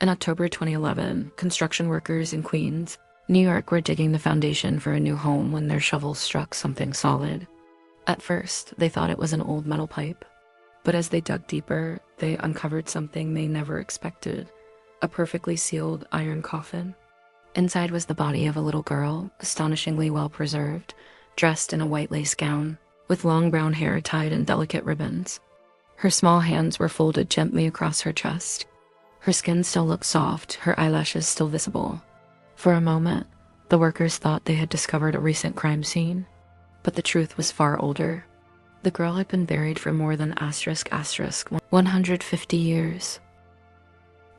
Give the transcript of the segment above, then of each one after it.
In October 2011, construction workers in Queens, New York were digging the foundation for a new home when their shovels struck something solid. At first, they thought it was an old metal pipe. But as they dug deeper, they uncovered something they never expected: a perfectly sealed iron coffin. Inside was the body of a little girl, astonishingly well preserved, dressed in a white lace gown, with long brown hair tied in delicate ribbons. Her small hands were folded gently across her chest. Her skin still looked soft, her eyelashes still visible. For a moment, the workers thought they had discovered a recent crime scene. But the truth was far older. The girl had been buried for more than * 150 years.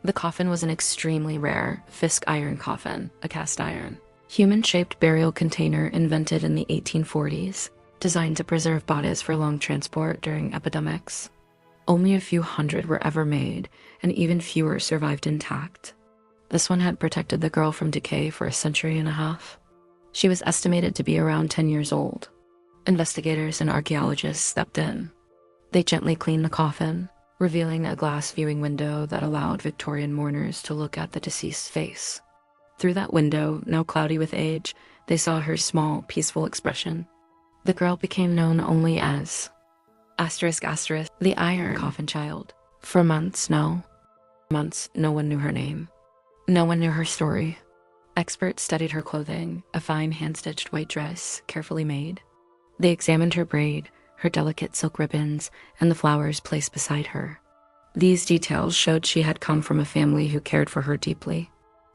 The coffin was an extremely rare Fisk iron coffin, a cast iron, human-shaped burial container invented in the 1840s, designed to preserve bodies for long transport during epidemics. Only a few hundred were ever made, and even fewer survived intact. This one had protected the girl from decay for a century and a half. She was estimated to be around 10 years old. Investigators and archaeologists stepped in. They gently cleaned the coffin, revealing a glass viewing window that allowed Victorian mourners to look at the deceased's face. Through that window, now cloudy with age, they saw her small, peaceful expression. The girl became known only as ***, the Iron Coffin Child. For months, no one knew her name. No one knew her story. Experts studied her clothing, a fine hand-stitched white dress, carefully made. They examined her braid, her delicate silk ribbons, and the flowers placed beside her. These details showed she had come from a family who cared for her deeply.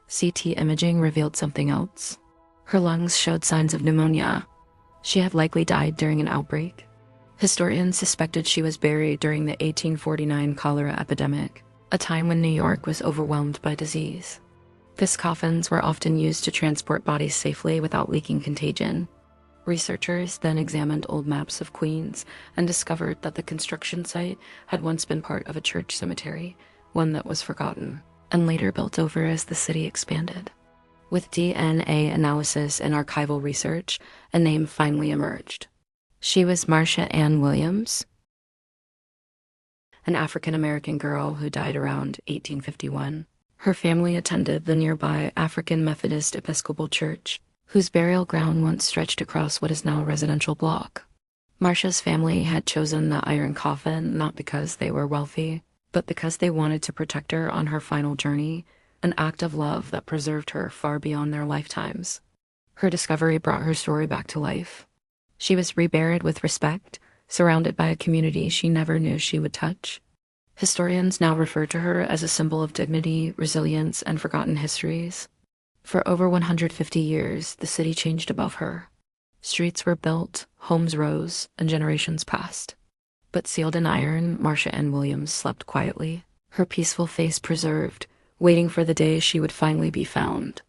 CT imaging revealed something else. Her lungs showed signs of pneumonia. She had likely died during an outbreak. Historians suspected she was buried during the 1849 cholera epidemic, a time when New York was overwhelmed by disease. Fisk coffins were often used to transport bodies safely without leaking contagion. Researchers then examined old maps of Queens and discovered that the construction site had once been part of a church cemetery, one that was forgotten, and later built over as the city expanded. With DNA analysis and archival research, a name finally emerged. She was Marcia Ann Williams, an African-American girl who died around 1851. Her family attended the nearby African Methodist Episcopal Church, whose burial ground once stretched across what is now a residential block. Marcia's family had chosen the iron coffin not because they were wealthy, but because they wanted to protect her on her final journey, an act of love that preserved her far beyond their lifetimes. Her discovery brought her story back to life. She was reburied with respect, surrounded by a community she never knew she would touch. Historians now refer to her as a symbol of dignity, resilience, and forgotten histories. For over 150 years, the city changed above her. Streets were built, homes rose, and generations passed. But sealed in iron, Marcia Ann Williams slept quietly, her peaceful face preserved, waiting for the day she would finally be found.